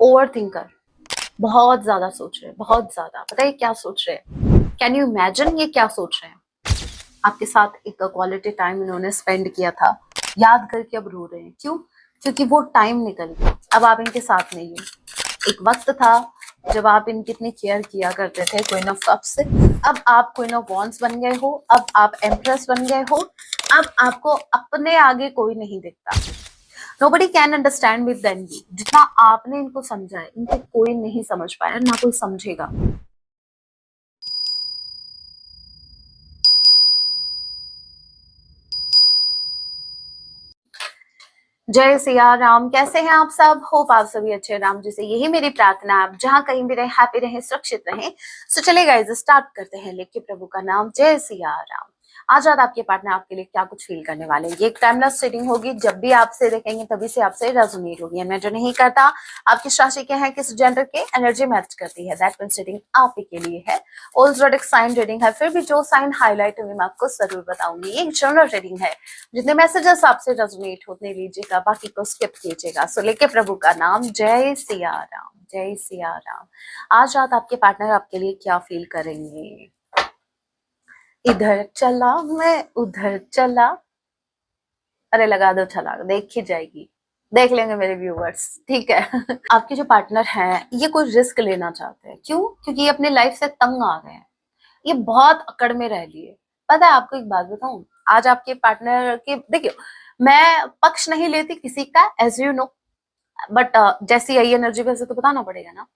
Over thinker, बहुत ज्यादा सोच रहे हैं, बहुत ज्यादा। पता है क्या सोच रहे हैं? कैन यू इमेजिन ये क्या सोच रहे हैं? आपके साथ एक क्वालिटी टाइम इन्होंने स्पेंड किया था, याद करके अब रो रहे हैं। क्यों? क्योंकि वो टाइम निकल गया, अब आप इनके साथ नहीं हो। एक वक्त था जब आप इनकी इतनी केयर किया करते थे, क्वीन ऑफ कप्स से। अब आप क्वीन ऑफ वॉन्ड्स बन गए हो, अब आप एम्प्रेस बन गए हो। अब आपको अपने आगे कोई नहीं दिखता। Nobody can understand with then you. जितना आपने इनको समझा है, इनको कोई नहीं समझ पाया, ना कोई समझेगा। जय सिया राम। कैसे हैं आप सब? होप आप सभी अच्छे। राम जी से यही मेरी प्रार्थना है, आप जहां कहीं भी रहे, हैप्पी रहे, सुरक्षित रहे। तो चले गाइस, स्टार्ट करते हैं लेके प्रभु का नाम। जय सिया राम। आज रात आपके पार्टनर आपके लिए क्या कुछ फील करने वाले हैं। ये एक टाइमलेस रीडिंग होगी, जब भी आपसे देखेंगे तभी से आपसे रेजोनेट होगी। मैं जो नहीं करता, आप किस राशि के हैं, किस जेंडर के, एनर्जी मैच करती है, दैट मींस रीडिंग आप ही के लिए है। ऑल जोडिक साइन रीडिंग है, फिर भी जो साइन हाईलाइट हुई मैं आपको जरूर बताऊंगी। ये एक जनरल रीडिंग है, जितने मैसेजेस आपसे रेजोनेट होने लीजिएगा, बाकी को स्किप कीजिएगा। सो लेके प्रभु का नाम। जय सिया राम, जय सिया राम। आज रात आपके पार्टनर आपके लिए क्या फील करेंगे? इधर चला मैं उधर चला, अरे लगा दो छलांग, देख ही जाएगी, देख लेंगे मेरे व्यूवर्स, ठीक है। आपके जो पार्टनर हैं ये कोई रिस्क लेना चाहते हैं। क्यों? क्योंकि ये अपने लाइफ से तंग आ गए हैं, ये बहुत अकड़ में रह लिए। पता है आपको एक बात बताऊं, आज आपके पार्टनर के, देखियो, मैं पक्ष नहीं लेती किसी का, एज यू नो, बट जैसी आई एनर्जी वैसे तो बताना पड़ेगा ना।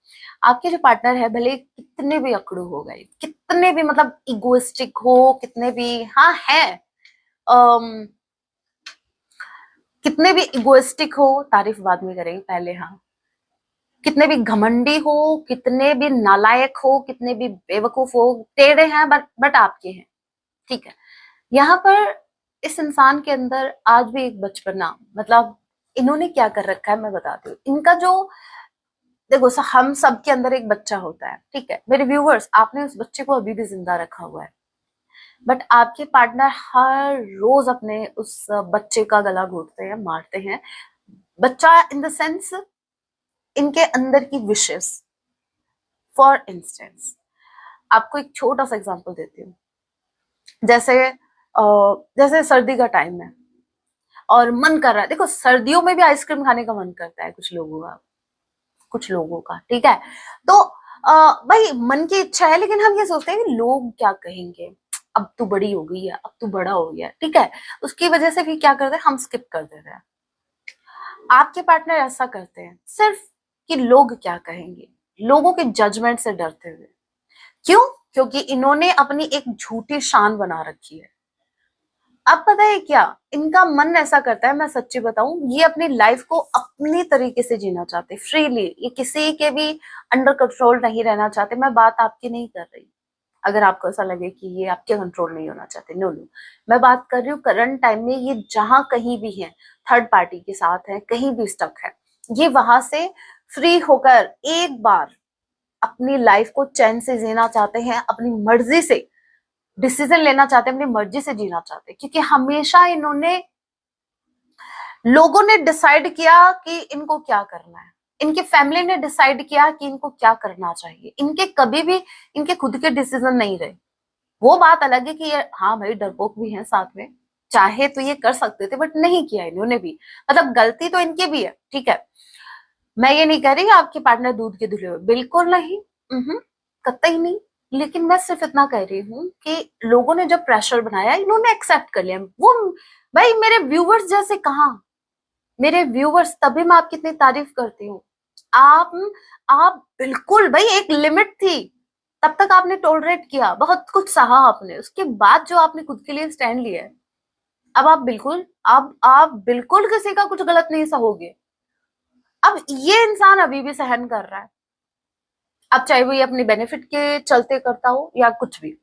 आपके जो पार्टनर है, भले कितने भी अकड़ू हो गए, कितने भी मतलब इगोइस्टिक हो, कितने भी, हाँ है, कितने भी इगोइस्टिक हो, तारीफ बाद में करेंगे पहले, हाँ, कितने भी घमंडी हो, कितने भी नालायक हो, कितने भी बेवकूफ हो, टेढ़े हैं, बट आपके हैं, ठीक है। यहाँ पर इस इंसान के अंदर आज भी एक बचपना, मतलब इन्होंने क्या कर रखा है मैं बताती हूँ। इनका जो, देखो हम सब के अंदर एक बच्चा होता है, ठीक है मेरे व्यूवर्स, आपने उस बच्चे को अभी भी जिंदा रखा हुआ है, बट आपके पार्टनर हर रोज अपने उस बच्चे का गला घोटते हैं, मारते हैं। बच्चा इन द सेंस, इनके अंदर की विशेस। फॉर इंस्टेंस, आपको एक छोटा सा एग्जांपल देती हूँ। जैसे जैसे सर्दी का टाइम है और मन कर रहा है, देखो सर्दियों में भी आइसक्रीम खाने का मन करता है कुछ लोगों का, कुछ लोगों का, ठीक है। तो भाई मन की इच्छा है, लेकिन हम ये सोचते हैं कि लोग क्या कहेंगे, अब तू बड़ी हो गई है, अब तू बड़ा हो गया, ठीक है। उसकी वजह से भी क्या करते हैं, हम स्किप कर देते हैं। आपके पार्टनर ऐसा करते हैं सिर्फ कि लोग क्या कहेंगे, लोगों के जजमेंट से डरते हुए। क्यों? क्योंकि इन्होंने अपनी एक झूठी शान बना रखी है। अब पता है क्या, इनका मन ऐसा करता है, मैं सच्ची बताऊं, ये अपनी लाइफ को अपनी तरीके से जीना चाहते, फ्रीली। ये किसी के भी अंडर कंट्रोल नहीं रहना चाहते। मैं बात आपकी नहीं कर रही, अगर आपको ऐसा लगे कि ये आपके कंट्रोल नहीं होना चाहते, नो नो। मैं बात कर रही हूँ करंट टाइम में, ये जहां कहीं भी है, थर्ड पार्टी के साथ है, कहीं भी स्टक है, ये वहां से फ्री होकर एक बार अपनी लाइफ को चैन से जीना चाहते हैं, अपनी मर्जी से डिसीजन लेना चाहते हैं, अपनी मर्जी से जीना चाहते हैं। क्योंकि हमेशा इन्होंने, लोगों ने डिसाइड किया कि इनको क्या करना है, इनकी फैमिली ने डिसाइड किया कि इनको क्या करना चाहिए। इनके कभी भी इनके खुद के डिसीजन नहीं रहे। वो बात अलग है कि ये, हाँ भाई, डरपोक भी हैं साथ में, चाहे तो ये कर सकते थे बट नहीं किया इन्होंने भी, मतलब गलती तो इनकी भी है, ठीक है। मैं ये नहीं कह रही आपके पार्टनर दूध के धुले हुए, बिल्कुल नहीं, कतई नहीं। लेकिन मैं सिर्फ इतना कह रही हूँ कि लोगों ने जब प्रेशर बनाया, इन्होंने एक्सेप्ट कर लिया। वो भाई मेरे व्यूवर्स जैसे कहाँ, मेरे व्यूवर्स, तभी मैं आपकी इतनी तारीफ करती हूँ। आप आप बिल्कुल, भाई एक लिमिट थी, तब तक आपने टॉलरेट किया, बहुत कुछ सहा आपने, उसके बाद जो आपने खुद के लिए स्टैंड लिया है, अब आप बिल्कुल, अब आप बिल्कुल किसी का कुछ गलत नहीं सहोगे। अब ये इंसान अभी भी सहन कर रहा है, अब चाहे वो ये अपने बेनिफिट के चलते करता हो या कुछ भी।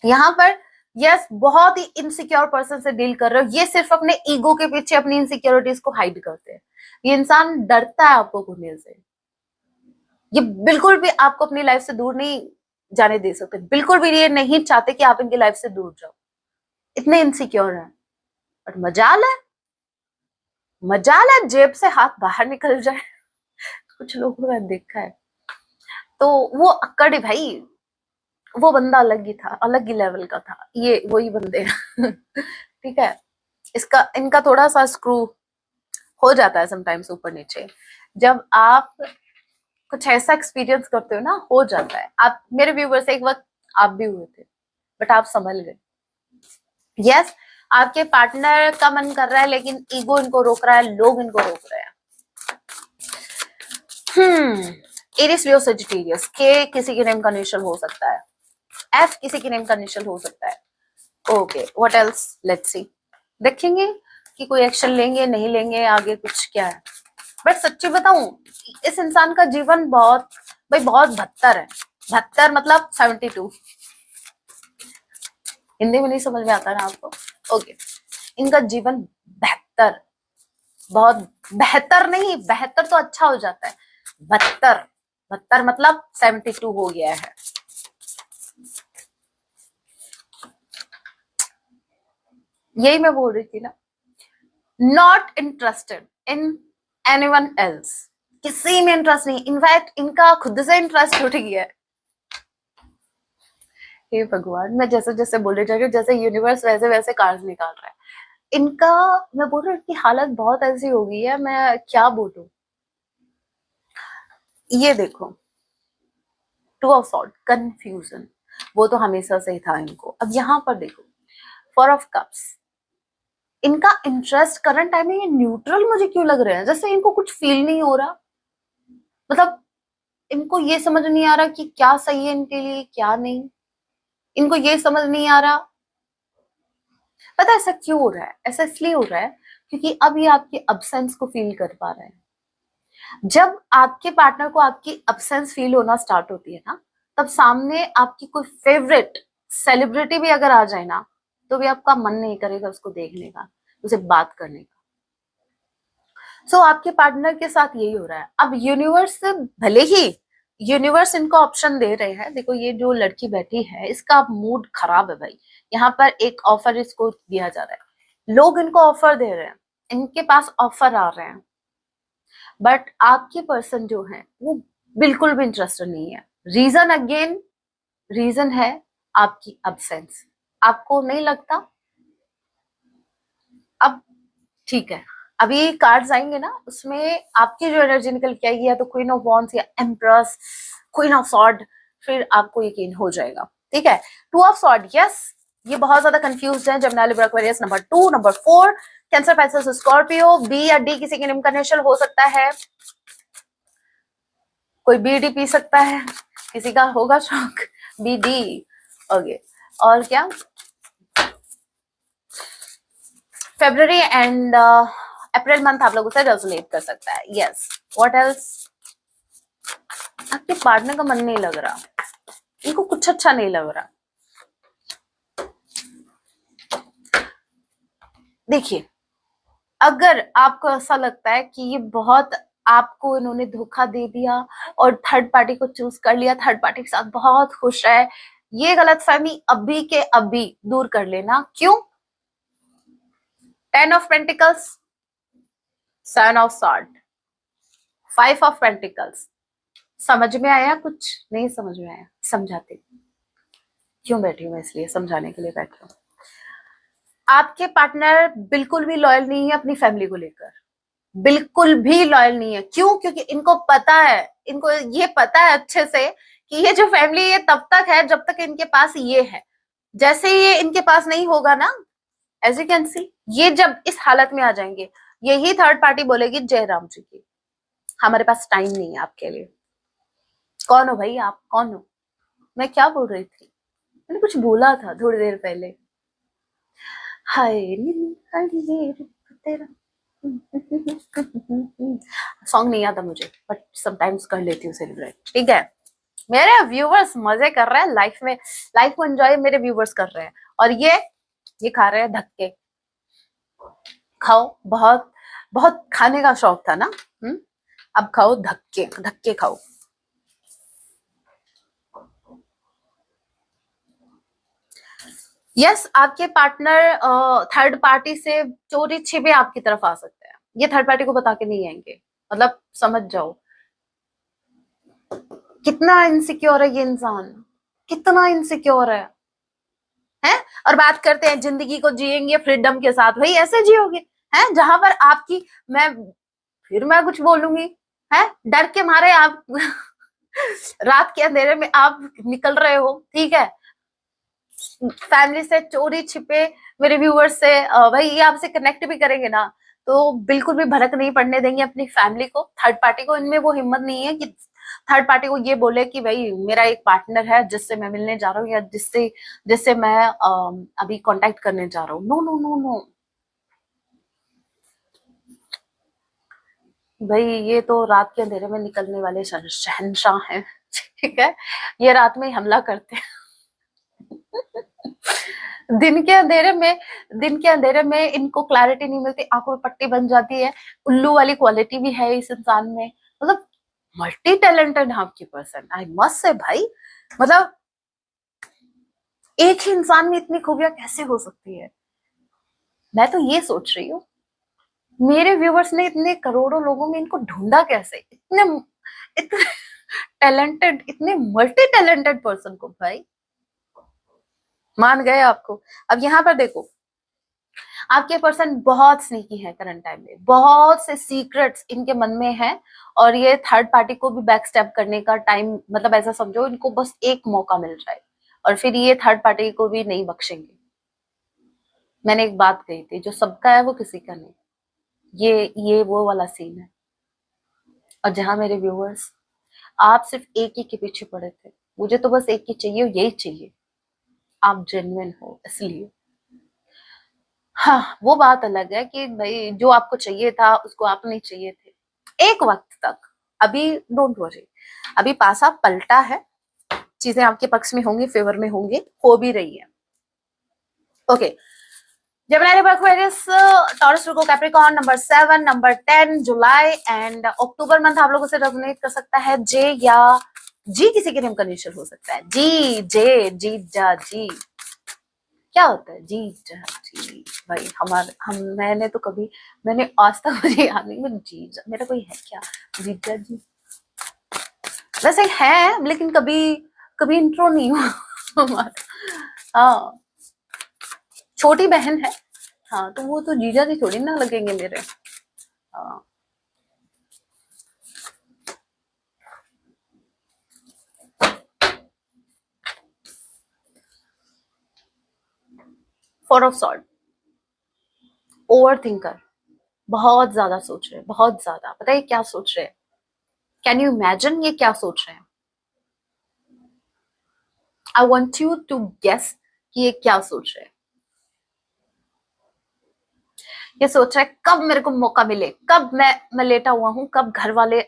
यहाँ पर यस, बहुत ही इनसिक्योर पर्सन से डील कर रहे हो, ये सिर्फ अपने ईगो के पीछे अपनी इनसिक्योरिटीज को हाइड करते हैं। ये इंसान डरता है आपको खोने से, ये बिल्कुल भी आपको अपनी लाइफ से दूर नहीं जाने दे सकते, बिल्कुल भी ये नहीं चाहते कि आप इनकी लाइफ से दूर जाओ, इतने इनसिक्योर हैं। बट मजाल है, मजाल है जेब से हाथ बाहर निकल जाए, कुछ लोगों का देखा है, तो वो अक्कड़ है भाई, वो बंदा अलग ही था, अलग ही लेवल का था, ये वही बंदे हैं। ठीक है, इसका इनका थोड़ा सा स्क्रू हो जाता है समटाइम्स ऊपर नीचे, जब आप कुछ ऐसा एक्सपीरियंस करते हो ना, हो जाता है। आप मेरे व्यूवर से एक वक्त आप भी हुए थे, बट आप संभल गए। यस, आपके पार्टनर का मन कर रहा है लेकिन ईगो इनको रोक रहा है, लोग इनको रोक रहे हैं। एरिस लियो सेजिटेरियस, के किसी के नेम का इनिशियल हो सकता है, एफ किसी के नेम का इनिशियल हो सकता है। Okay, what else, let's see, देखेंगे कि कोई एक्शन लेंगे नहीं लेंगे, आगे कुछ क्या है। बट सच्ची बताऊं, इस इंसान का जीवन बहुत भाई बहुत बदतर है। बदतर मतलब 72, हिंदी में नहीं समझ में आता ना आपको। ओके, इनका जीवन बेहतर, बहुत बेहतर नहीं, बेहतर तो अच्छा हो जाता है, बदतर, बदतर मतलब 72 हो गया है। यही मैं बोल रही थी ना, not interested in anyone else, किसी में इंटरेस्ट नहीं, इनफैक्ट इनका खुद से इंटरेस्ट उठ गया है। हे भगवान, मैं जैसे जैसे बोले जा रही हूँ, जैसे यूनिवर्स वैसे वैसे कार्ड निकाल रहा है इनका। मैं बोल रही हूँ इनकी हालत बहुत ऐसी हो गई है, मैं क्या बोलूं। ये देखो, टू ऑफ सॉर्ड, कंफ्यूजन, वो तो हमेशा से ही था इनको। अब यहाँ पर देखो, फोर ऑफ कप्स, इनका इंटरेस्ट करंट टाइम में ये न्यूट्रल मुझे क्यों लग रहा है, जैसे इनको कुछ फील नहीं हो रहा। मतलब इनको ये समझ नहीं आ रहा कि क्या सही है इनके लिए क्या नहीं, इनको ये समझ नहीं आ रहा। पता है ऐसा क्यों हो रहा है? ऐसा इसलिए हो रहा है क्योंकि अब ये आपकी अब्सेंस को फील कर पा रहे हैं। जब आपके पार्टनर को आपकी अब्सेंस फील होना स्टार्ट होती है ना, तब सामने आपकी कोई फेवरेट सेलिब्रिटी भी अगर आ जाए ना, तो भी आपका मन नहीं करेगा उसको देखने का, उसे बात करने का। सो आपके पार्टनर के साथ यही हो रहा है। अब यूनिवर्स से भले ही यूनिवर्स इनको ऑप्शन दे रहे हैं, देखो ये जो लड़की बैठी है इसका मूड खराब है भाई, यहाँ पर एक ऑफर इसको दिया जा रहा है, लोग इनको ऑफर दे रहे हैं, इनके पास ऑफर आ रहे हैं, बट आपके पर्सन जो है वो बिल्कुल भी इंटरेस्टेड नहीं है। रीजन अगेन, रीजन है आपकी अब्सेंस। आपको नहीं लगता? अब ठीक है, अभी कार्ड्स आएंगे ना, उसमें आपकी जो एनर्जी निकल के आएगी, या तो क्वीन ऑफ वॉन्ड्स या एम्प्रेस, क्वीन ऑफ सॉर्ड, फिर आपको यकीन हो जाएगा। ठीक है, टू ऑफ सॉर्ड, यस, ये बहुत ज्यादा कंफ्यूज है। Gemini, Libra, Aquarius, number 2, number 4, Cancer, Pisces, Scorpio, B या डी किसी के नेम का इनिशियल हो सकता है। कोई बी डी पी सकता है, किसी का होगा शौक बी डी। ओके, और क्या, फेब्रुअरी एंड अप्रैल मंथ आप लोगों से रेजोनेट कर सकता है। यस, व्हाट एल्स, आपके पार्टनर का मन नहीं लग रहा, इनको कुछ अच्छा नहीं लग रहा। देखिए, अगर आपको ऐसा लगता है कि ये बहुत, आपको इन्होंने धोखा दे दिया और थर्ड पार्टी को चूज कर लिया, थर्ड पार्टी के साथ बहुत खुश है, ये गलतफहमी अभी के अभी दूर कर लेना। क्यों? 10 of pentacles, 7 of sword, 5 of pentacles. समझ में आया? कुछ नहीं समझ में आया, समझाते क्यों बैठी हूँ मैं, इसलिए समझाने के लिए बैठी हूँ। आपके पार्टनर बिल्कुल भी लॉयल नहीं है अपनी फैमिली को लेकर, बिल्कुल भी लॉयल नहीं है। क्यों? क्योंकि इनको पता है, इनको ये पता है अच्छे से कि ये जो फैमिली ये तब तक है जब तक इनके पास ये है। जैसे ही ये इनके पास नहीं होगा ना, एज यू कैन सी, ये जब इस हालत में आ जाएंगे, यही थर्ड पार्टी बोलेगी जय राम जी की, हमारे पास टाइम नहीं है आपके लिए। कौन हो भाई आप, कौन हो? मैं क्या बोल रही थी? मैंने कुछ बोला था थोड़ी देर पहले। हाय तेरा सॉन्ग नहीं आता मुझे, बट समटाइम्स कर लेती हूँ सेलिब्रेट। ठीक है, मेरे व्यूवर्स मजे कर रहे हैं लाइफ में, लाइफ को एंजॉय मेरे व्यूवर्स कर रहे हैं, और ये खा रहे हैं धक्के। खाओ, बहुत बहुत खाने का शौक था ना। अब खाओ धक्के, धक्के खाओ। यस, आपके पार्टनर थर्ड पार्टी से चोरी छिपे आपकी तरफ आ सकते हैं, ये थर्ड पार्टी को बता के नहीं आएंगे, मतलब समझ जाओ। कितना इनसिक्योर है ये इंसान, कितना इनसिक्योर है। और बात करते हैं जिंदगी को जिएंगे फ्रीडम के साथ, भाई ऐसे जियोगे हैं जहां पर आपकी, मैं कुछ बोलूंगी, है डर के मारे आप रात के अंधेरे में आप निकल रहे हो, ठीक है, फैमिली से चोरी छिपे, मेरे व्यूअर्स से भाई ये आपसे कनेक्ट भी करेंगे ना, तो बिल्कुल भी भड़क नहीं पड़ने देंगे अपनी फैमिली को, थर्ड पार्टी को। इनमें वो हिम्मत नहीं है कि थर्ड पार्टी को ये बोले कि भाई मेरा एक पार्टनर है जिससे मैं मिलने जा रहा हूँ, या जिससे जिससे मैं अभी कांटेक्ट करने जा रहा हूँ। नो नो नो नो भाई, ये तो रात के अंधेरे में निकलने वाले शहंशाह हैं, ठीक है, ये रात में ही हमला करते हैं। दिन के अंधेरे में दिन के अंधेरे में इनको क्लैरिटी नहीं मिलती, आंखों में पट्टी बन जाती है, उल्लू वाली क्वालिटी भी है इस इंसान में, मतलब मल्टी टैलेंटेड है आपकी पर्सन, आई मस्ट से भाई, मतलब एक ही इंसान में इतनी खूबियां कैसे हो सकती है। मैं तो ये सोच रही हूँ, मेरे व्यूवर्स ने इतने करोड़ों लोगों में इनको ढूंढा कैसे, इतने इतने टैलेंटेड, इतने मल्टी टैलेंटेड पर्सन को भाई। मान गए आपको। अब यहाँ पर देखो, आपके पर्सन बहुत स्नीकी है करंट टाइम में, बहुत से सीक्रेट्स इनके मन में हैं, और ये थर्ड पार्टी को भी बैक स्टेप करने का टाइम, मतलब ऐसा समझो इनको बस एक मौका मिल जाए और फिर ये थर्ड पार्टी को भी नहीं बख्शेंगे। मैंने एक बात कही थी, जो सबका है वो किसी का नहीं, ये वो वाला सीन है। और जहां मेरे व्यूअर्स, आप सिर्फ एक ही के पीछे पड़े थे, मुझे तो बस एक ही चाहिए, यही चाहिए, आप जेन्युइन हो इसलिए। हाँ, वो बात अलग है कि भाई जो आपको चाहिए था उसको आप नहीं चाहिए थे एक वक्त तक। अभी डोंट वरी, अभी पासा पलटा है, चीजें आपके पक्ष में होंगी, फेवर में होंगी, हो भी रही है। Okay, Gemini Libra Aquarius, Taurus Virgo Capricorn, number 7, number 10 July and October month आप लोगों से रेजोनेट कर सकता है। जे या जी किसी के नेम का इनिशियल हो सकता है, जी जे जी जा जी, क्या होता है जी जा जी भाई, हमारे हम मैंने आज तक मुझे याद नहीं, मैं जी जा मेरा कोई है क्या, जी जा जी वैसे है, लेकिन कभी कभी इंट्रो नहीं हुआ हमारा। हाँ, छोटी बहन है, हाँ तो वो तो जीजा जी थोड़ी ना लगेंगे मेरे। हाँ, 4 ऑफ सॉर्ड, ओवर थिंकर, बहुत ज्यादा सोच रहे हैं, बहुत ज्यादा, पता है क्या सोच रहे हैं, कैन यू इमेजिन ये क्या सोच रहे हैं, I want you to guess कि ये क्या सोच रहे हैं। ये सोच रहा है कब मेरे को मौका मिले, कब मैं लेटा हुआ हूं, कब घर वाले,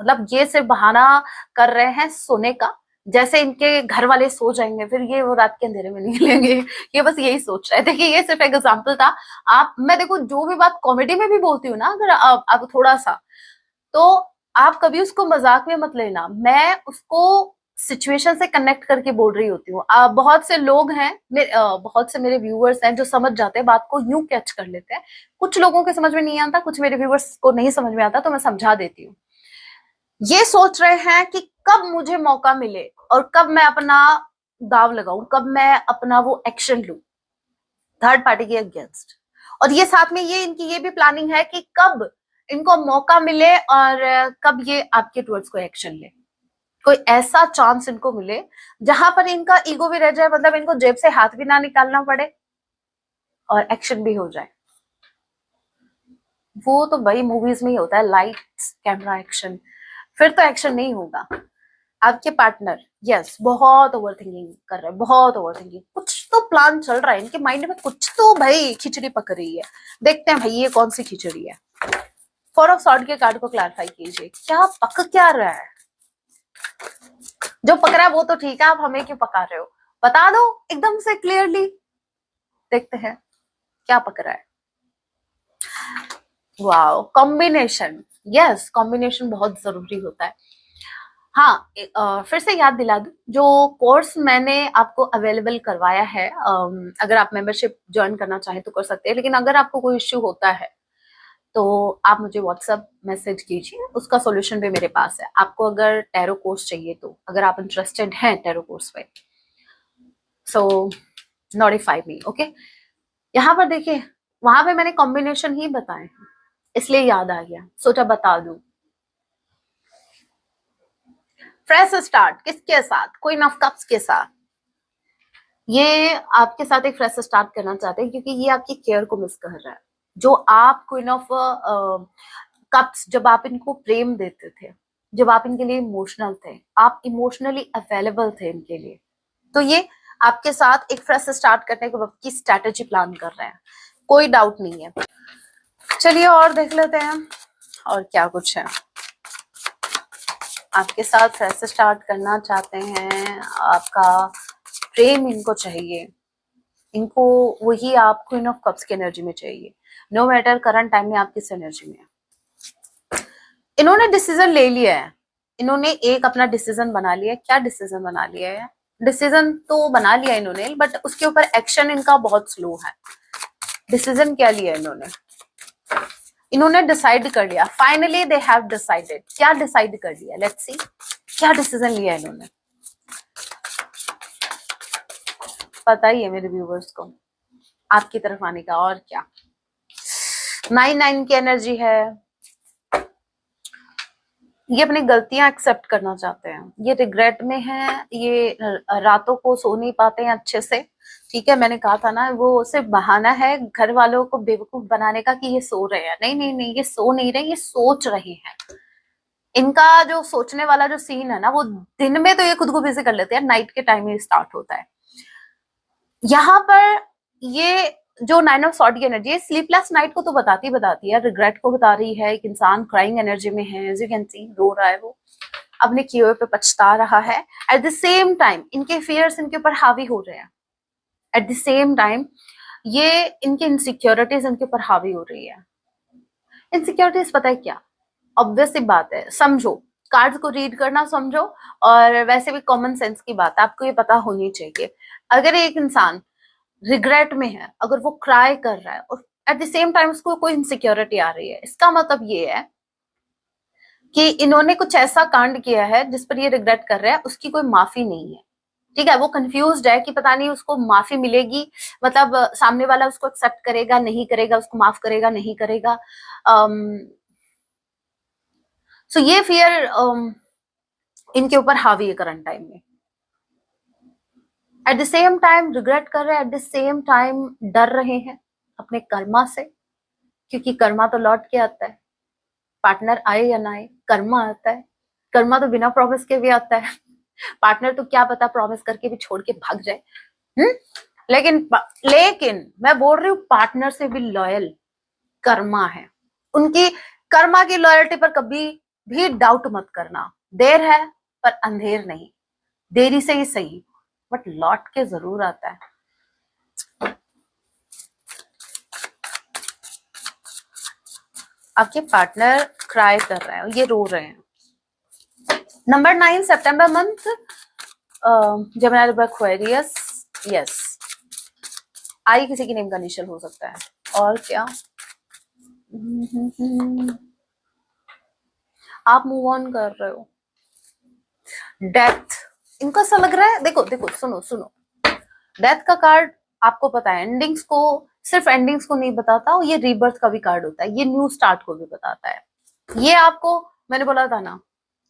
मतलब ये सिर्फ बहाना कर रहे हैं सोने का, जैसे इनके घर वाले सो जाएंगे फिर ये वो रात के अंधेरे में निकलेंगे, ये बस यही सोच रहे हैं। देखिए ये सिर्फ एक एग्जाम्पल था। मैं देखो जो भी बात कॉमेडी में भी बोलती हूँ ना, अगर आप थोड़ा सा, तो आप कभी उसको मजाक में मत लेना, मैं उसको सिचुएशन से कनेक्ट करके बोल रही होती हूँ। बहुत से लोग हैं, बहुत से मेरे व्यूअर्स हैं जो समझ जाते हैं बात को, यूं कैच कर लेते हैं। कुछ लोगों के समझ में नहीं आता, कुछ मेरे व्यूअर्स को नहीं समझ में आता, तो मैं समझा देती हूँ। ये सोच रहे हैं कि कब मुझे मौका मिले और कब मैं अपना दाव लगाऊं, कब मैं अपना वो एक्शन लूं थर्ड पार्टी के अगेंस्ट। और ये साथ में ये इनकी ये भी प्लानिंग है कि कब इनको मौका मिले और कब ये आपके टुवर्ड्स कोई एक्शन ले, कोई ऐसा चांस इनको मिले जहां पर इनका ईगो भी रह जाए, मतलब इनको जेब से हाथ भी ना निकालना पड़े और एक्शन भी हो जाए। वो तो भाई मूवीज में ही होता है, लाइट्स कैमरा एक्शन, फिर तो एक्शन नहीं होगा। आपके पार्टनर यस बहुत ओवर थिंकिंग कर रहे हैं, बहुत ओवर थिंकिंग, कुछ तो प्लान चल रहा है इनके माइंड में, कुछ तो भाई खिचड़ी पक रही है। देखते हैं भाई ये कौन सी खिचड़ी है। 4 ऑफ सॉर्ड के कार्ड को क्लैरिफाई कीजिए, क्या पक क्या रहा है, जो पक रहा है वो तो ठीक है, आप हमें क्यों पका रहे हो, बता दो एकदम से क्लियरली, देखते हैं क्या पक रहा है। वाओ, कॉम्बिनेशन, यस कॉम्बिनेशन बहुत जरूरी होता है। हाँ, फिर से याद दिला दूं, जो कोर्स मैंने आपको अवेलेबल करवाया है, अगर आप मेंबरशिप ज्वाइन करना चाहें तो कर सकते हैं, लेकिन अगर आपको कोई इश्यू होता है तो आप मुझे व्हाट्सएप मैसेज कीजिए, उसका सॉल्यूशन भी मेरे पास है। आपको अगर टैरो कोर्स चाहिए तो, अगर आप इंटरेस्टेड हैं टैरो कोर्स पे, सो नोटिफाई मी, ओके। यहाँ पर देखिए, वहां पे मैंने कॉम्बिनेशन ही बताए हैं, इसलिए याद आ गया, सोचा बता दूं। फ्रेश स्टार्ट किसके साथ? क्वीन ऑफ कप्स के साथ। ये आपके साथ एक फ्रेश स्टार्ट करना चाहते हैं क्योंकि ये आपकी केयर को मिस कर रहा है। जो आप क्वीन ऑफ कप्स, जब आप इनको प्रेम देते थे, जब आप इनके लिए इमोशनल थे, आप इमोशनली अवेलेबल थे इनके लिए, तो ये आपके साथ एक फ्रेश स्टार्ट करने की स्ट्रैटेजी प्लान कर रहे हैं, कोई डाउट नहीं है। चलिए और देख लेते हैं और क्या कुछ है। आपके साथ फ्रेश स्टार्ट करना चाहते हैं, आपका प्रेम इनको चाहिए, इनको वही आप क्वीन ऑफ कप्स की एनर्जी में चाहिए, नो मैटर करंट टाइम में आप किस एनर्जी में है। इन्होंने डिसीजन ले लिया है, इन्होंने एक अपना डिसीजन बना लिया है। क्या डिसीजन बना लिया है? डिसीजन तो बना लिया इन्होंने, बट उसके ऊपर एक्शन इनका बहुत स्लो है। डिसीजन क्या लिया इन्होंने? इन्होंने डिसाइड कर लिया, फाइनली दे हैव डिसाइडेड। क्या डिसाइड कर लिया? लेट्स सी क्या डिसीजन लिया इन्होंने। पता ही है मेरे व्यूवर्स को आपकी तरफ आने का। और क्या, 9 की एनर्जी है। ये अपनी गलतियां एक्सेप्ट करना चाहते हैं, ये रिग्रेट में है, ये रातों को सो नहीं पाते हैं अच्छे से। ठीक है, मैंने कहा था ना, वो सिर्फ बहाना है घर वालों को बेवकूफ बनाने का कि ये सो रहे हैं। नहीं नहीं नहीं, ये सो नहीं रहे, ये सोच रहे हैं। इनका जो सोचने वाला जो सीन है ना, वो दिन में तो ये खुद को बिजी कर लेते हैं, नाइट के टाइम ही स्टार्ट होता है। यहाँ पर ये जो 9 ऑफ सॉर्ड की एनर्जी है, स्लीपलेस नाइट को तो बताती है, रिग्रेट को बता रही है। एक इंसान क्राइंग एनर्जी में है, एज यू कैन सी, रो रहा है, वो अपने किए हुए पे पछता रहा है। एट द सेम टाइम इनके फियर्स इनके ऊपर हावी हो रहे हैं। एट द सेम टाइम ये इनकी इनसिक्योरिटीज इनके ऊपर हावी हो रही है। इनसिक्योरिटीज पता है क्या? ऑब्वियस सी बात है, समझो, कार्ड्स को रीड करना समझो, और वैसे भी कॉमन सेंस की बात है, आपको ये पता होनी चाहिए। अगर एक इंसान रिग्रेट में है, अगर वो क्राई कर रहा है और एट द सेम टाइम उसको कोई इनसिक्योरिटी आ रही है, इसका मतलब ये है कि इन्होंने कुछ ऐसा कांड किया है जिस पर ये रिग्रेट कर रहा है, उसकी कोई माफी नहीं है। ठीक है, वो कंफ्यूज्ड है कि पता नहीं उसको माफी मिलेगी, मतलब सामने वाला उसको एक्सेप्ट करेगा नहीं करेगा, उसको माफ करेगा नहीं करेगा। सो ये फियर इनके ऊपर हावी है करंट टाइम में। Eight the same time regret कर रहे हैं, एट द सेम टाइम डर रहे हैं अपने कर्मा से, क्योंकि कर्मा तो लौट के आता है, पार्टनर आए या ना आए, कर्मा आता है। कर्मा तो बिना प्रॉमिस के भी आता है। पार्टनर तो क्या पता प्रॉमिस करके भी छोड़ के भाग जाए। लेकिन लेकिन मैं बोल रही हूँ, पार्टनर से भी लॉयल कर्मा है। उनकी कर्मा की लॉयल्टी पर कभी भी डाउट मत करना। देर है पर अंधेर नहीं, देरी से ही सही, बट लौट के जरूर आता है। आपके पार्टनर क्राई कर रहे हैं, ये रो रहे हैं। नंबर 9 सितंबर month, Gemini Libra Aquarius. Yes, I किसी की नेम का इनिशियल हो सकता है। और क्या, आप मूव ऑन कर रहे हो। डेथ, इनको ऐसा लग रहा है, देखो देखो, सुनो सुनो, डेथ का कार्ड आपको पता है एंडिंग्स को, सिर्फ एंडिंग्स को नहीं बताता, ये रीबर्थ का भी कार्ड होता है, ये न्यू स्टार्ट को भी बताता है। ये आपको मैंने बोला था ना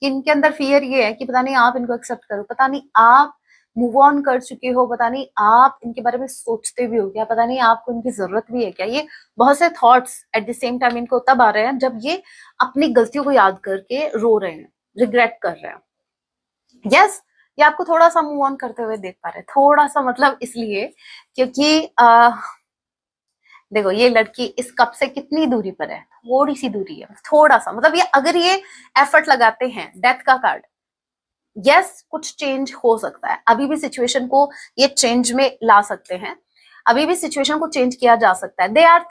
कि इनके अंदर फियर ये है कि पता नहीं आप इनको एक्सेप्ट करो, पता नहीं आप मूव ऑन कर चुके हो, पता नहीं आप इनके बारे में सोचते भी हो क्या, पता नहीं आपको इनकी जरूरत भी है क्या। ये बहुत से thoughts eight the same time इनको तब आ रहे हैं जब ये अपनी गलतियों को याद करके रो रहे हैं, रिग्रेट कर रहे हैं। यस, ये आपको थोड़ा सा मूव ऑन करते हुए देख पा रहे हैं, थोड़ा सा, मतलब इसलिए क्योंकि देखो ये लड़की इस कप से कितनी दूरी पर है, थोड़ी सी दूरी है, थोड़ा सा, मतलब ये अगर ये एफर्ट लगाते हैं, डेथ का कार्ड, यस कुछ चेंज हो सकता है, अभी भी सिचुएशन को ये चेंज में ला सकते हैं, अभी भी सिचुएशन को चेंज किया जा सकता है, दे आर।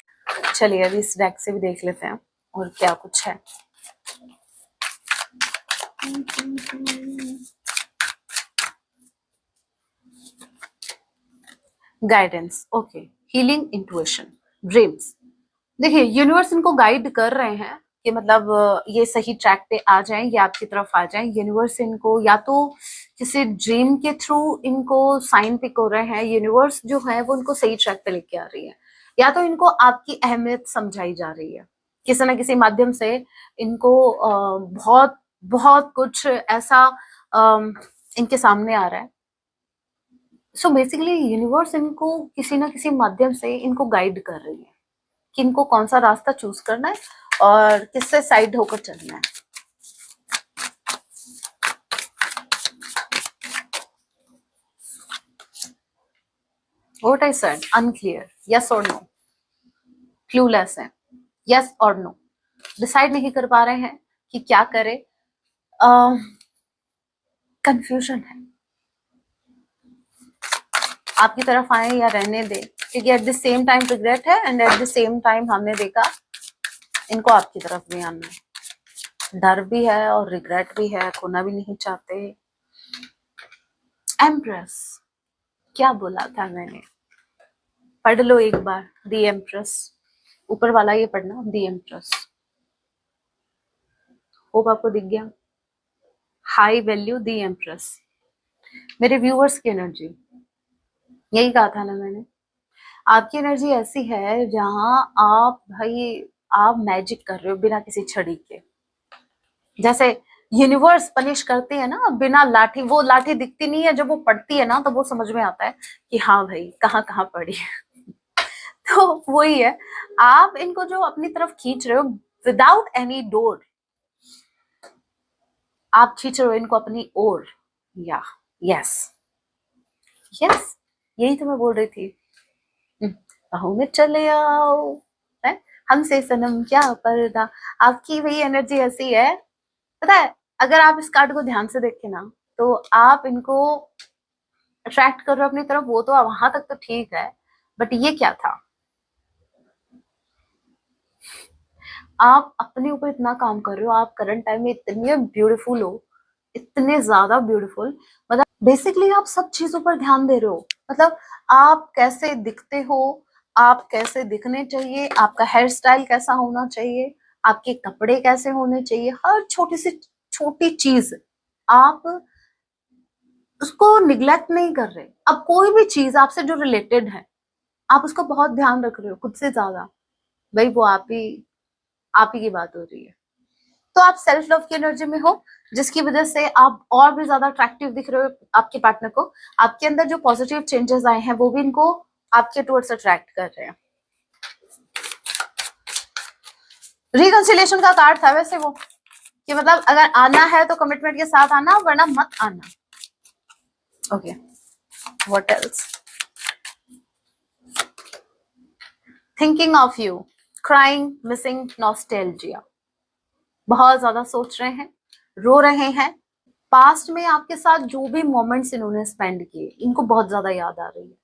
चलिए अभी इस डेक से भी देख लेते हैं और क्या कुछ है। Guidance, okay, healing, intuition, dreams. देखिए यूनिवर्स इनको गाइड कर रहे हैं कि मतलब ये सही ट्रैक पे आ जाएं, ये आपकी तरफ आ जाएं। यूनिवर्स इनको या तो किसी ड्रीम के थ्रू इनको साइन पिक हो रहे हैं, यूनिवर्स जो है वो इनको सही ट्रैक पे लेके आ रही है, या तो इनको आपकी अहमियत समझाई जा रही है किसी ना किसी माध्यम से। इनको बहुत बहुत कुछ ऐसा इनके सामने आ रहा है। सो बेसिकली यूनिवर्स इनको किसी ना किसी माध्यम से इनको गाइड कर रही है कि इनको कौन सा रास्ता चूज करना है और किससे साइड होकर चलना है। What I said unclear, yes और नो, क्लूलेस है, यस और नो, डिसाइड नहीं कर पा रहे हैं कि क्या करें, कंफ्यूजन है। आपकी तरफ आए या रहने दे, क्योंकि at the same time regret है and at the same time हमने देखा इनको आपकी तरफ भी आना है, डर भी है और रिग्रेट भी है, खोना भी नहीं चाहते। एम्प्रेस, क्या बोला था मैंने, पढ़ लो एक बार, दी एम्प्रेस, ऊपर वाला ये पढ़ना, दी एम्प्रेस। होप आपको दिख गया। हाई वैल्यू दी एम्प्रेस, मेरे व्यूअर्स की एनर्जी, यही कहा था ना मैंने, आपकी एनर्जी ऐसी है जहां आप भाई आप मैजिक कर रहे हो बिना किसी छड़ी के। जैसे यूनिवर्स पनिश करती है ना बिना लाठी, वो लाठी दिखती नहीं है, जब वो पड़ती है ना तो वो समझ में आता है कि हाँ भाई कहाँ कहाँ पड़ी है। तो वही है, आप इनको जो अपनी तरफ खींच रहे हो विदाउट एनी डोर, आप खींच रहे हो इनको अपनी ओर। या यस यस, यही तो मैं बोल रही थी। बाहों में चले आओ, है हमसे सनम क्या पर्दा। आपकी वही एनर्जी ऐसी है, पता है, अगर आप इस कार्ड को ध्यान से देखें ना तो आप इनको अट्रैक्ट कर रहे हो अपनी तरफ, वो तो वहां तक तो ठीक है, बट ये क्या था, आप अपने ऊपर इतना काम कर रहे हो, आप करंट टाइम में इतने ब्यूटीफुल हो, इतने ज्यादा ब्यूटीफुल, मतलब बेसिकली आप सब चीजों पर ध्यान दे रहे हो। मतलब आप कैसे दिखते हो, आप कैसे दिखने चाहिए, आपका हेयर स्टाइल कैसा होना चाहिए, आपके कपड़े कैसे होने चाहिए, हर छोटी सी छोटी चीज आप उसको निग्लेक्ट नहीं कर रहे। अब कोई भी चीज आपसे जो रिलेटेड है आप उसका बहुत ध्यान रख रहे हो खुद से ज्यादा, भाई वो आप ही की बात हो रही है। तो आप सेल्फ लव की एनर्जी में हो, जिसकी वजह से आप और भी ज्यादा अट्रैक्टिव दिख रहे हो आपके पार्टनर को। आपके अंदर जो पॉजिटिव चेंजेस आए हैं वो भी इनको आपके टुवर्ड्स अट्रैक्ट कर रहे हैं। रिकंसिलिएशन का कार्ड था वैसे वो, कि मतलब अगर आना है तो कमिटमेंट के साथ आना वरना मत आना। Okay, what else, thinking of you, crying, missing, nostalgia, बहुत ज्यादा सोच रहे हैं, रो रहे हैं, पास्ट में आपके साथ जो भी मोमेंट्स इन्होंने स्पेंड किए इनको बहुत ज्यादा याद आ रही है।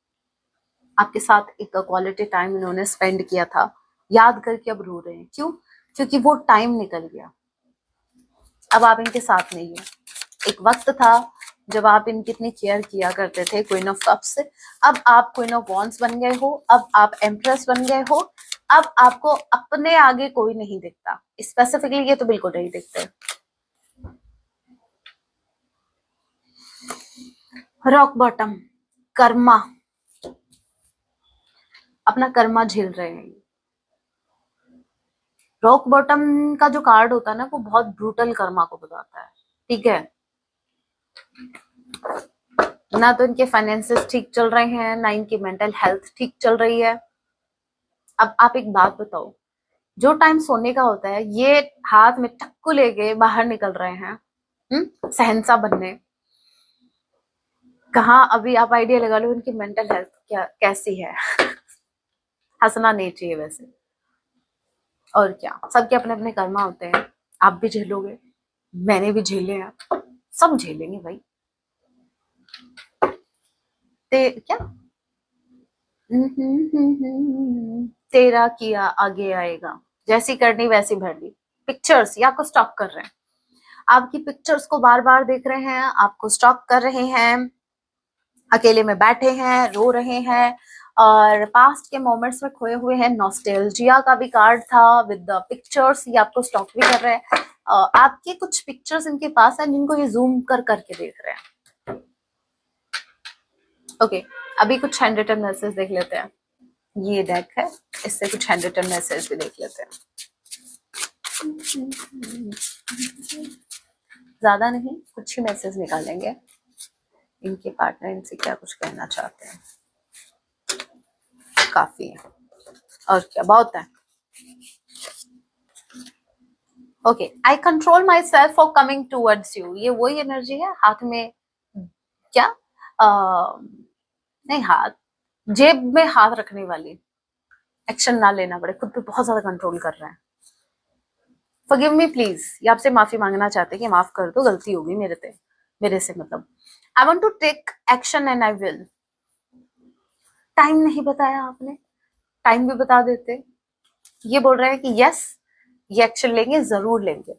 आपके साथ एक क्वालिटी टाइम इन्होंने स्पेंड किया था, याद करके अब रो रहे हैं। क्यों? क्योंकि वो टाइम निकल गया, अब आप इनके साथ नहीं है। एक वक्त था जब आप इनकी इतनी केयर किया करते थे, क्वीन ऑफ कप्स से, अब आप क्वीन ऑफ वॉन्ड्स बन गए हो, अब आप एम्प्रेस बन गए हो, अब आपको अपने आगे कोई नहीं दिखता। स्पेसिफिकली ये तो बिल्कुल नहीं दिखते। रॉक बॉटम, कर्मा, अपना कर्मा झेल रहे हैं। रॉक बॉटम का जो कार्ड होता है ना वो बहुत ब्रूटल कर्मा को बताता है, ठीक है ना। तो इनके फाइनेंसेस ठीक चल रहे हैं, ना इनकी मेंटल हेल्थ ठीक चल रही है। अब आप एक बात बताओ, जो टाइम सोने का होता है ये हाथ में टक्कू लेके बाहर निकल रहे हैं, सहनसा बनने। कहा अभी आप आइडिया लगा लो इनकी मेंटल हेल्थ क्या कैसी है। हंसना नहीं चाहिए वैसे, और क्या, सबके अपने अपने कर्मा होते हैं। आप भी झेलोगे, मैंने भी झेले हैं, सब झेलेंगे भाई। क्या तेरा किया आगे आएगा, जैसी करनी वैसी भरनी। पिक्चर्स ये आपको स्टॉक कर रहे हैं, आपकी पिक्चर्स को बार बार देख रहे हैं, आपको स्टॉक कर रहे हैं, अकेले में बैठे हैं, रो रहे हैं, और पास्ट के मोमेंट्स में खोए हुए हैं। नॉस्टैल्जिया का भी कार्ड था विद द पिक्चर्स, ये आपको स्टॉक भी कर रहे हैं। आपके कुछ पिक्चर्स इनके पास है जिनको ये जूम कर करके देख रहे हैं। ओके, अभी कुछ हैंड रिटन मैसेज देख लेते हैं। ये डेक है, इससे कुछ हैंड रिटन मैसेज भी देख लेते हैं। ज्यादा नहीं, कुछ ही मैसेज निकालेंगे। इनके पार्टनर इनसे क्या कुछ कहना चाहते हैं, काफी है और क्या, बहुत है। Okay, I control my self for coming towards you. ये वही एनर्जी है, हाथ में क्या नहीं, हाथ जेब में हाथ रखने वाली, एक्शन ना लेना पड़े, खुद पे बहुत ज्यादा कंट्रोल कर रहे हैं। फॉरगिव मी प्लीज, ये आपसे माफी मांगना चाहते हैं कि माफ कर दो, गलती होगी मेरे से मतलब। I want to take action and I will. Time नहीं बताया आपने, टाइम भी बता देते। ये बोल रहे हैं कि यस, ये एक्शन लेंगे, जरूर लेंगे।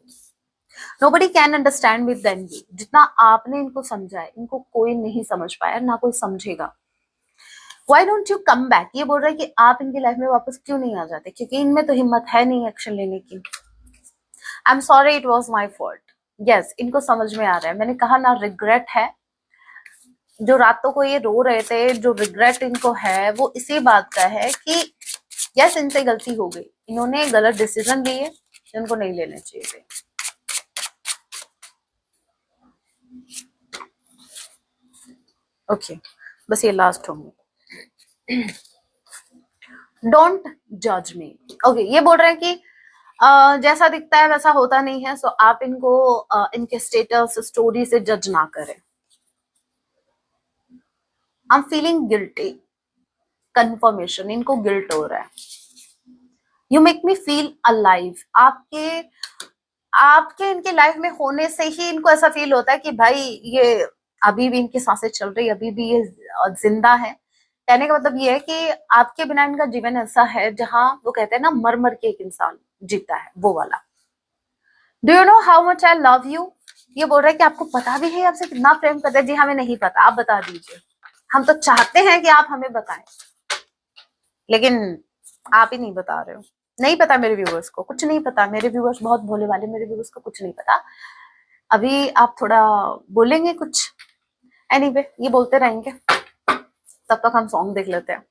Nobody can understand with then you. जितना आपने इनको समझा है, इनको कोई नहीं समझ पाया, ना कोई समझेगा। Why don't you come back? ये बोल रहे हैं कि आप इनकी लाइफ में वापस क्यों नहीं आ जाते, क्योंकि इनमें तो हिम्मत है नहीं एक्शन लेने की। I am sorry, it was my fault. Yes, इनको समझ में आ रहा है, मैंने कहा ना रिग्रेट है। जो रातों को ये रो रहे थे, जो रिग्रेट इनको है, वो इसी बात का है कि यस, इनसे गलती हो गई, इन्होंने गलत डिसीजन लिए जिनको नहीं लेने चाहिए थे। ओके, बस ये लास्ट होंगे। डोंट जज मी। ओके, ये बोल रहे हैं कि जैसा दिखता है वैसा होता नहीं है, सो आप इनको इनके स्टेटस स्टोरी से जज ना करें। I am feeling guilty. Confirmation, इनको गिल्ट हो रहा है। You make me feel alive. आपके आपके इनके लाइफ में होने से ही इनको ऐसा फील होता है कि भाई ये अभी भी इनकी सांसें चल रही, अभी भी ये जिंदा है। कहने का मतलब ये है कि आपके बिना इनका जीवन ऐसा है जहां वो कहते हैं ना, मर मर के एक इंसान जीता है, वो वाला। Do you know how much I love you. ये बोल रहा है कि आपको पता भी है आपसे कितना प्रेम करते हैं। जी हमें नहीं पता, आप बता दीजिए। हम तो चाहते हैं कि आप हमें बताएं, लेकिन आप ही नहीं बता रहे हो। नहीं पता मेरे व्यूअर्स को, कुछ नहीं पता। मेरे व्यूअर्स बहुत भोले वाले, मेरे व्यूअर्स को कुछ नहीं पता। अभी आप थोड़ा बोलेंगे कुछ, एनीवे ये बोलते रहेंगे, तब तक हम सॉन्ग देख लेते हैं।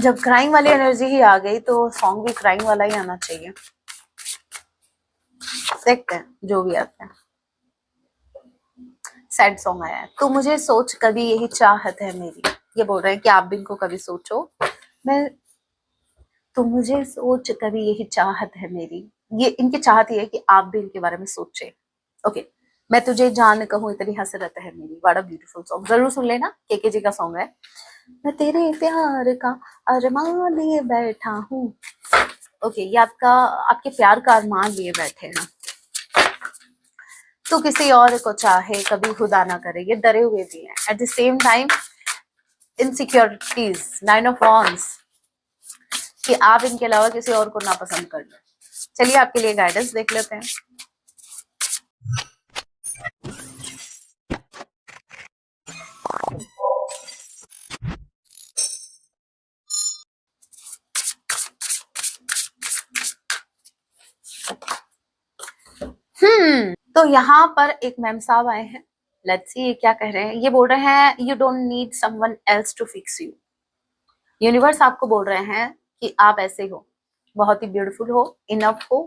जब क्राइंग वाली एनर्जी ही आ गई तो सॉन्ग भी क्राइंग वाला ही आना चाहिए। देखते हैं जो भी आता है। सैड सॉन्ग आया है। तो मुझे सोच कभी यही चाहत है मेरी। ये बोल रहे हैं कि आप भी इनको कभी सोचो। मैं तो मुझे सोच कभी यही चाहत है मेरी। ये इनकी चाहत ये है कि आप भी इनके बारे में सोचे। ओके, मैं तुझे जान कहूँ इतनी हसरत है मेरी। बड़ा ब्यूटीफुल सॉन्ग, जरूर सुन लेना। के जी का सॉन्ग है। मैं तेरे प्यार का अरमान लिए बैठा हूँ। ओके, ये आपके प्यार का अरमान लिए बैठे हैं। तो किसी और को चाहे कभी खुदा ना करे, ये डरे हुए भी हैं। Eight the same time insecurities, 9 of wands, कि आप इनके अलावा किसी और को ना पसंद कर लो। चलिए आपके लिए गाइडेंस देख लेते हैं। तो यहाँ पर एक मैम साहब आए हैं। लेट्स सी ये क्या कह रहे हैं। ये बोल रहे हैं you don't need someone else to fix you. Universe आपको बोल रहे हैं कि आप ऐसे हो, बहुत ही ब्यूटीफुल हो, इनफ हो,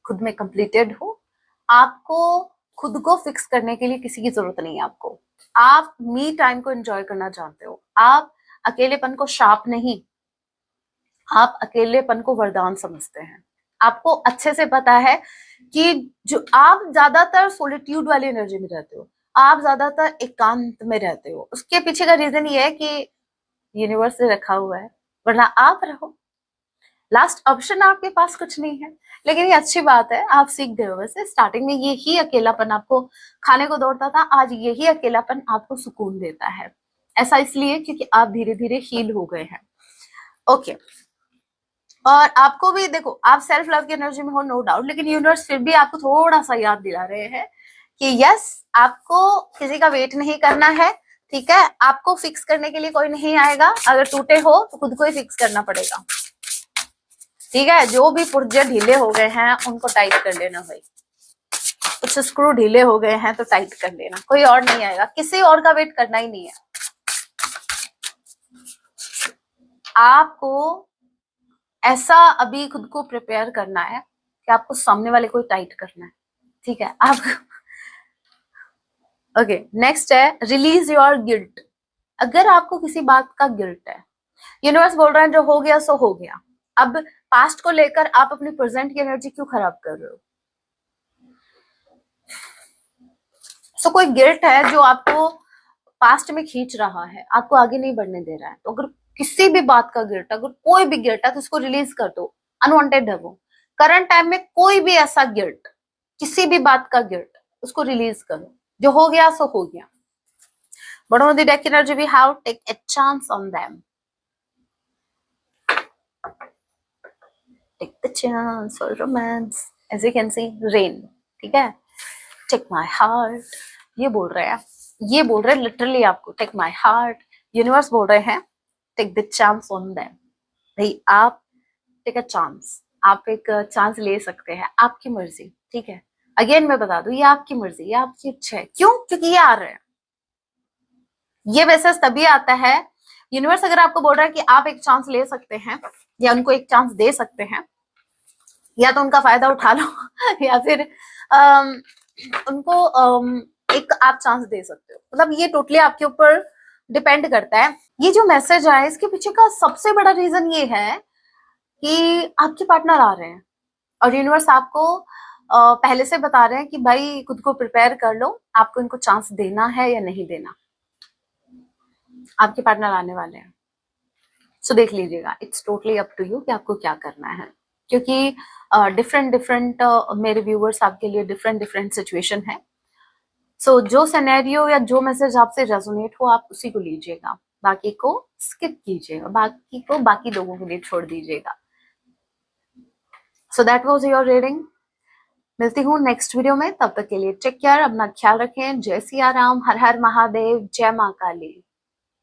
खुद में कंप्लीटेड हो। आपको खुद को फिक्स करने के लिए किसी की जरूरत नहीं है। आपको, आप मी टाइम को एंजॉय करना जानते हो। आप अकेलेपन को शाप नहीं, आप अकेलेपन को वरदान समझते हैं। आपको अच्छे से पता है कि जो आप ज्यादातर सोलिट्यूड वाली एनर्जी में रहते हो, आप ज्यादातर एकांत में रहते हो। उसके पीछे का रीजन ये है कि यूनिवर्स से रखा हुआ है, वरना आप रहो। लास्ट ऑप्शन आपके पास कुछ नहीं है। लेकिन ये अच्छी बात है, आप सीख गए हो। वैसे स्टार्टिंग में यही अकेलापन आपको खाने को दौड़ता था, आज यही अकेलापन आपको सुकून देता है। ऐसा इसलिए क्योंकि आप धीरे धीरे हील हो गए हैं। ओके, और आपको भी देखो, आप सेल्फ लव की एनर्जी में हो, नो डाउट, लेकिन यूनिवर्स फिर भी आपको थोड़ा सा याद दिला रहे हैं कि यस, आपको किसी का वेट नहीं करना है। ठीक है, आपको फिक्स करने के लिए कोई नहीं आएगा। अगर टूटे हो तो खुद को ही फिक्स करना पड़ेगा। ठीक है, जो भी पुर्जे ढीले हो गए हैं उनको टाइट कर लेना भाई। कुछ स्क्रू ढीले हो गए हैं तो टाइट कर लेना, कोई और नहीं आएगा, किसी और का वेट करना ही नहीं है। आपको ऐसा अभी खुद को प्रिपेयर करना है कि आपको सामने वाले को टाइट करना है। ठीक है, आप ओके। नेक्स्ट है रिलीज योर गिल्ट। अगर आपको किसी बात का गिल्ट है, यूनिवर्स बोल रहा है जो हो गया सो हो गया, अब पास्ट को लेकर आप अपनी प्रेजेंट की एनर्जी क्यों खराब कर रहे हो? सो कोई गिल्ट है जो आपको पास्ट में खींच रहा है, आपको आगे नहीं बढ़ने दे रहा है। तो अगर किसी भी बात का गिल्ट, अगर कोई भी गिल्ट है तो उसको रिलीज कर दो। अनवांटेड है वो। करंट टाइम में कोई भी ऐसा गिल्ट, किसी भी बात का गिल्ट, उसको रिलीज करो। जो हो गया सो हो गया। Bottom of the deck energy we have, take a chance on them. Take the chance for romance. As you can see, rain. ठीक है, take my heart. ये बोल रहे हैं, ये बोल रहे हैं लिटरली आपको, take my heart. यूनिवर्स बोल रहे हैं take the chance on them. भाई आप take a chance. आप एक चांस ले सकते हैं, आपकी मर्जी। ठीक है, अगेन मैं बता दूं, ये आपकी मर्जी, ये आपकी इच्छा है। क्यों? क्योंकि ये आ रहे हैं। ये मैसेज तभी आता है, यूनिवर्स अगर आपको बोल रहा है कि आप एक चांस ले सकते हैं या उनको एक चांस दे सकते हैं, या तो उनका फायदा उठा लो या फिर उनको एक आप चांस दे सकते हो। मतलब ये टोटली आपके ऊपर डिपेंड करता है। ये जो मैसेज आया इसके पीछे का सबसे बड़ा रीजन ये है कि आपके पार्टनर आ रहे हैं और यूनिवर्स आपको पहले से बता रहे हैं कि भाई खुद को प्रिपेयर कर लो, आपको इनको चांस देना है या नहीं देना। आपके पार्टनर आने वाले हैं, सो देख लीजिएगा। It's totally up to you कि आपको क्या करना है, क्योंकि डिफरेंट डिफरेंट मेरे व्यूअर्स आपके लिए डिफरेंट डिफरेंट सिचुएशन है। सो जो सिनेरियो या जो मैसेज आपसे रेजोनेट हो आप उसी को लीजिएगा, बाकी को स्किप कीजिएगा, बाकी को बाकी लोगों के लिए छोड़ दीजिएगा। So that was your reading. मिलती हूँ नेक्स्ट वीडियो में, तब तक के लिए टेक केयर, अपना ख्याल रखें। जय सिया राम, हर हर महादेव, जय माँ काली।